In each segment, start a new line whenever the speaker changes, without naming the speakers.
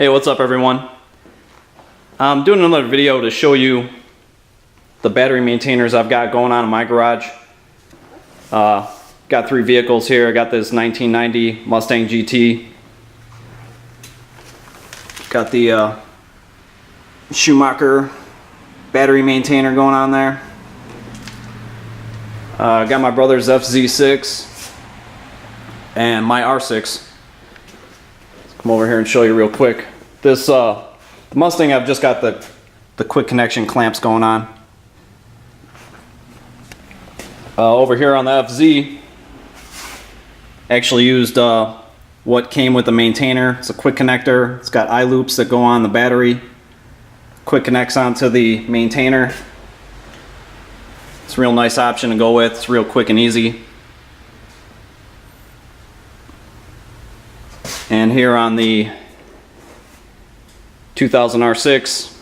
Hey, what's up everyone? I'm doing another video to show you the battery maintainers I've got going on in my garage. Got three vehicles here. I got this 1990 Mustang GT. Got the Schumacher battery maintainer going on there. Got my brother's FZ6 and my R6. Come over here and show you real quick. This the Mustang, I've just got the quick connection clamps going on. Over here on the FZ, actually used what came with the maintainer. It's a quick connector. It's got eye loops that go on the battery. Quick connects onto the maintainer. It's a real nice option to go with. It's real quick and easy. And here on the 2000 R6,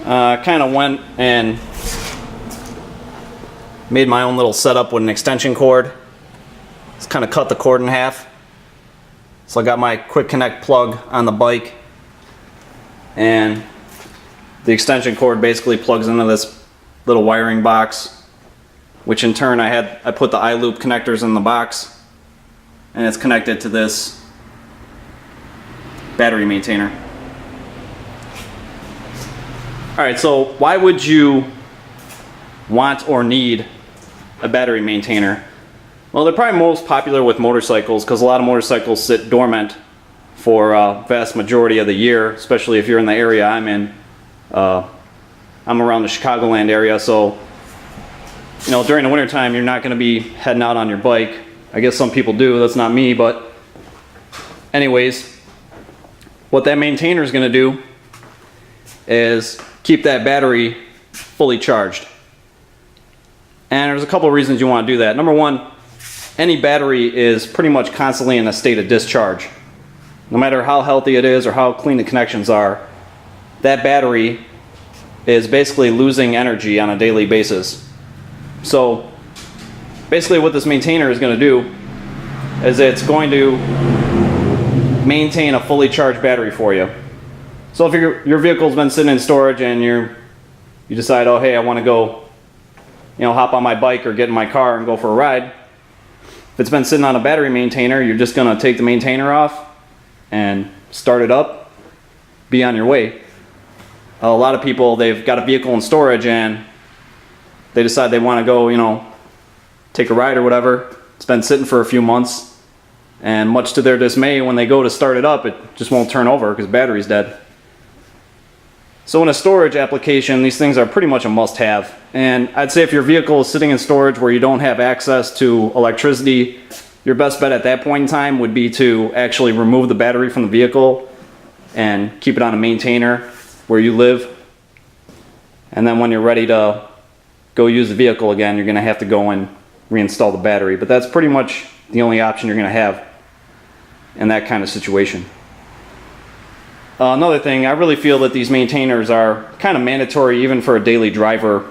kind of went and made my own little setup with an extension cord. Just kind of cut the cord in half. So I got my quick connect plug on the bike, and the extension cord basically plugs into this little wiring box, which in turn I put the eye loop connectors in the box, and it's connected to this battery maintainer. Alright, so why would you want or need a battery maintainer? Well, they're probably most popular with motorcycles because a lot of motorcycles sit dormant for a vast majority of the year, especially if you're in the area I'm in. I'm around the Chicagoland area, so during the wintertime you're not going to be heading out on your bike. I guess some people do, that's not me, but anyways, what that maintainer is going to do is keep that battery fully charged. And there's a couple of reasons you want to do that. Number one, any battery is pretty much constantly in a state of discharge. No matter how healthy it is or how clean the connections are, that battery is basically losing energy on a daily basis. So basically what this maintainer is going to do is it's going to maintain a fully charged battery for you. So if your vehicle's been sitting in storage and you decide, oh hey, I want to go hop on my bike or get in my car and go for a ride, if it's been sitting on a battery maintainer, you're just going to take the maintainer off and start it up, be on your way. A lot of people, they've got a vehicle in storage and they decide they want to go take a ride or whatever. It's been sitting for a few months, and much to their dismay, when they go to start it up, it just won't turn over because battery's dead. So in a storage application, these things are pretty much a must-have. And I'd say if your vehicle is sitting in storage where you don't have access to electricity, your best bet at that point in time would be to actually remove the battery from the vehicle and keep it on a maintainer where you live. And then when you're ready to go use the vehicle again, you're going to have to go and reinstall the battery. But that's pretty much the only option you're going to have in that kind of situation. Another thing, I really feel that these maintainers are kind of mandatory even for a daily driver.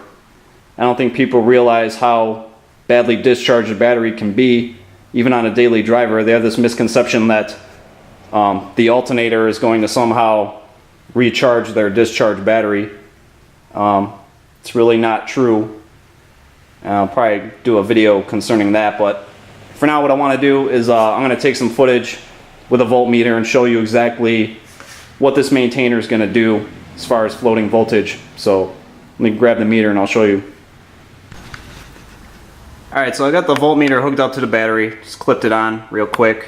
I don't think people realize how badly discharged a battery can be even on a daily driver. They have this misconception that the alternator is going to somehow recharge their discharged battery. It's really not true. I'll probably do a video concerning that, but for now what I want to do is I'm going to take some footage with a voltmeter and show you exactly what this maintainer is going to do as far as floating voltage. So let me grab the meter and I'll show you. Alright, so I got the voltmeter hooked up to the battery, just clipped it on real quick.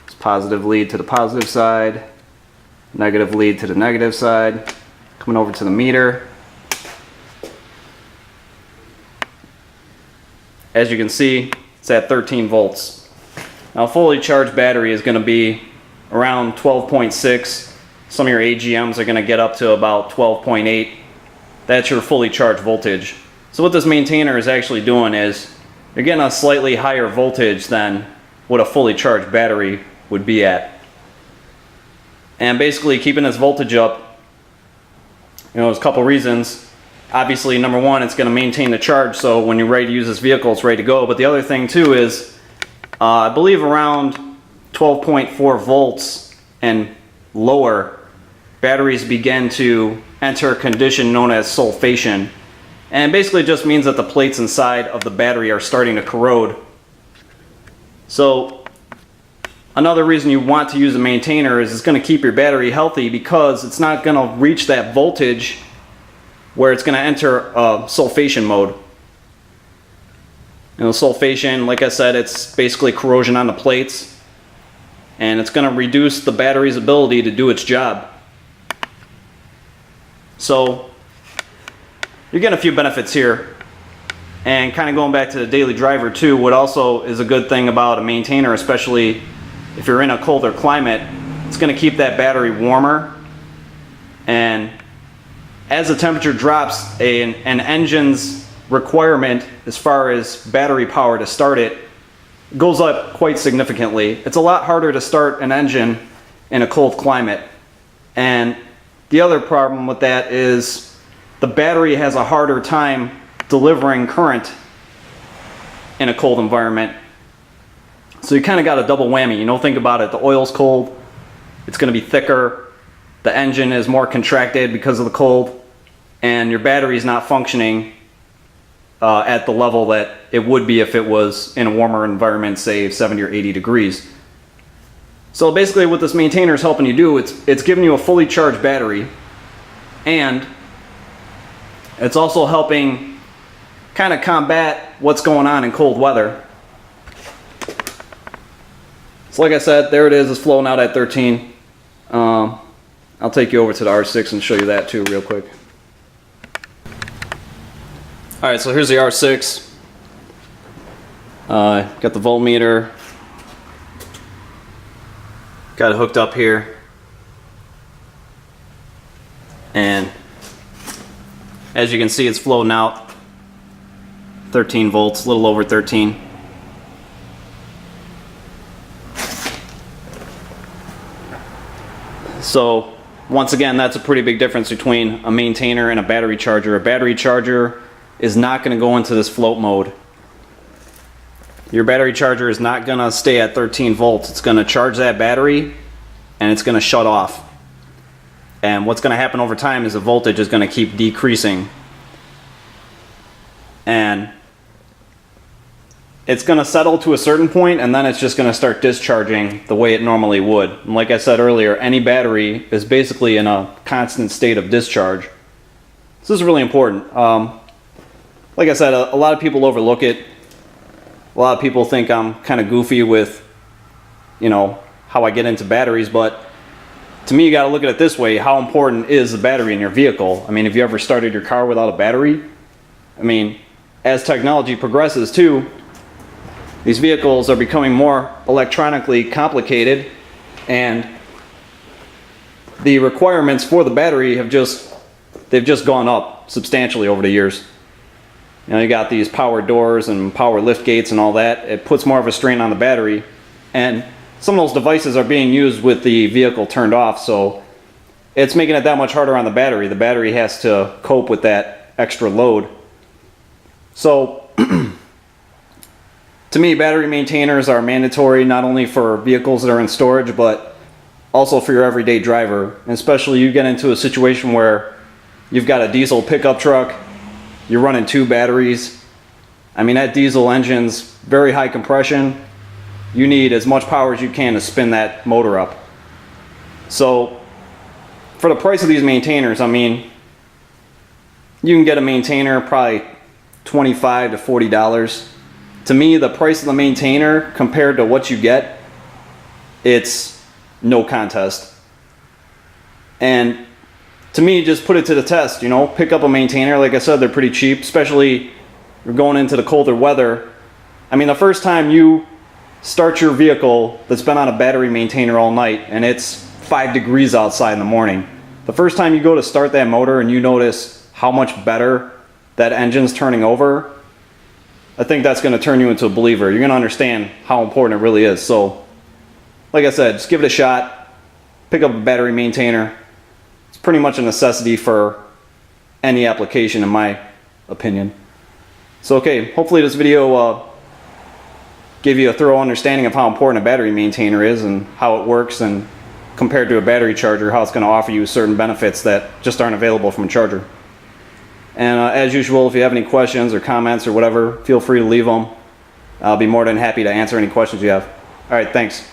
It's positive lead to the positive side, negative lead to the negative side. Coming over to the meter. As you can see, it's at 13 volts. Now a fully charged battery is going to be around 12.6. Some of your AGMs are going to get up to about 12.8. That's your fully charged voltage. So what this maintainer is actually doing is you're getting a slightly higher voltage than what a fully charged battery would be at. And basically keeping this voltage up, there's a couple reasons. Obviously, number one, it's going to maintain the charge, so when you're ready to use this vehicle, it's ready to go. But the other thing too is, I believe around 12.4 volts and lower, batteries begin to enter a condition known as sulfation. And it basically just means that the plates inside of the battery are starting to corrode. So another reason you want to use a maintainer is it's going to keep your battery healthy, because it's not going to reach that voltage where it's going to enter sulfation mode. You know, sulfation, like I said, it's basically corrosion on the plates, and it's going to reduce the battery's ability to do its job. So you're getting a few benefits here. And kind of going back to the daily driver too, what also is a good thing about a maintainer, especially if you're in a colder climate, it's going to keep that battery warmer. And as the temperature drops, an engine's requirement as far as battery power to start it goes up quite significantly. It's a lot harder to start an engine in a cold climate. And the other problem with that is the battery has a harder time delivering current in a cold environment. So you kind of got a double whammy. You know, think about it. The oil's cold, it's going to be thicker, the engine is more contracted because of the cold, and your battery's not functioning at the level that it would be if it was in a warmer environment, say 70 or 80 degrees. So basically what this maintainer is helping you do, it's giving you a fully charged battery, and it's also helping kind of combat what's going on in cold weather. So like I said, there it is. It's flowing out at 13. I'll take you over to the R6 and show you that too real quick. Alright, so here's the R6. Got the voltmeter. Got it hooked up here. And as you can see, it's flowing out 13 volts, a little over 13. So once again, that's a pretty big difference between a maintainer and a battery charger. A battery charger is not going to go into this float mode. Your battery charger is not going to stay at 13 volts. It's going to charge that battery and it's going to shut off. And what's going to happen over time is the voltage is going to keep decreasing. And it's going to settle to a certain point, and then it's just going to start discharging the way it normally would. And like I said earlier, any battery is basically in a constant state of discharge. This is really important. Like I said, a lot of people overlook it. A lot of people think I'm kind of goofy with, you know, how I get into batteries, but to me, you got to look at it this way. How important is the battery in your vehicle? I mean, have you ever started your car without a battery? I mean, as technology progresses too, these vehicles are becoming more electronically complicated, and the requirements for the battery have just gone up substantially over the years. You know, you got these power doors and power lift gates and all that. It puts more of a strain on the battery, and some of those devices are being used with the vehicle turned off, so it's making it that much harder on the battery. The battery has to cope with that extra load. So to me, battery maintainers are mandatory not only for vehicles that are in storage, but also for your everyday driver. And especially you get into a situation where you've got a diesel pickup truck, you're running 2 batteries. I mean, that diesel engine's very high compression. You need as much power as you can to spin that motor up. So for the price of these maintainers, I mean, you can get a maintainer probably $25 to $40. To me, the price of the maintainer compared to what you get, it's no contest. And to me, just put it to the test, you know, pick up a maintainer. Like I said, they're pretty cheap, especially you're going into the colder weather. I mean, the first time you start your vehicle that's been on a battery maintainer all night and it's 5 degrees outside in the morning, the first time you go to start that motor and you notice how much better that engine's turning over, I think that's going to turn you into a believer. You're going to understand how important it really is. So, like I said, just give it a shot. Pick up a battery maintainer. It's pretty much a necessity for any application, in my opinion. So, okay, hopefully this video gave you a thorough understanding of how important a battery maintainer is and how it works and compared to a battery charger, how it's going to offer you certain benefits that just aren't available from a charger. And as usual, if you have any questions or comments or whatever, feel free to leave them. I'll be more than happy to answer any questions you have. All right, thanks.